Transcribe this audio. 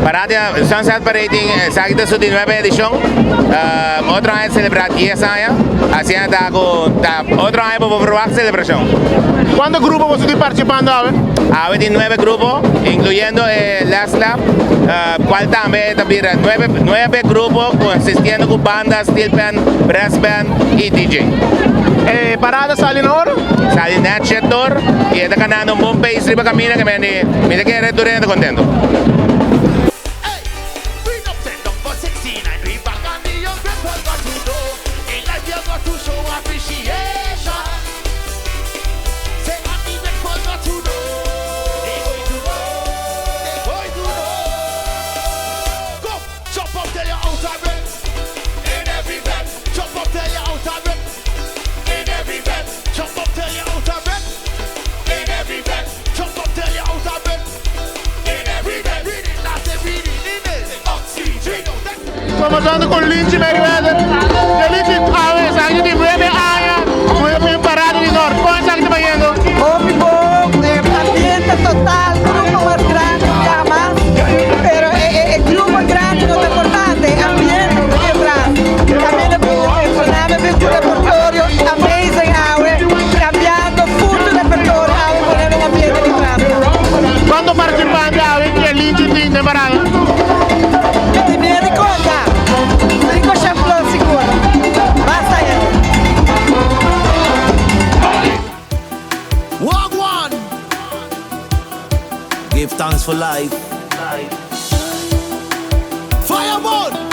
Parada Sunset Parading, sakit sa 19 edición. Otro año celebrar 10 años. Así anda con otro año para probar celebración. ¿Cuántos grupos vos estás participando ahora? Ahora tiene 9 grupos, incluyendo Last Lab, cual también 9 grupos consistiendo con bandas, steel band, brass band y DJ. Parada sale ahora? Sale Natchetor y está ganando un buen país riba camina que me quiere durante contento. Estamos hablando con Lindsay Merriweather. Lindsay, ahora sale de 9 años, muy bien parado en Norte. ¿Cómo está yendo? Ambiente total, grupo más grande que jamás, pero el grupo grande no es importante, ambiente que atrás. También el personaje de su repertorio, amazing hour, cambiando full repertorio, ahora poniendo un ambiente que atrás. ¿Cuántos participantes hay que Lindsay tiene parada? Tenía de conta, 5 ejemplos seguro, basta ya. Wagwan! Give thanks for life. Fireball!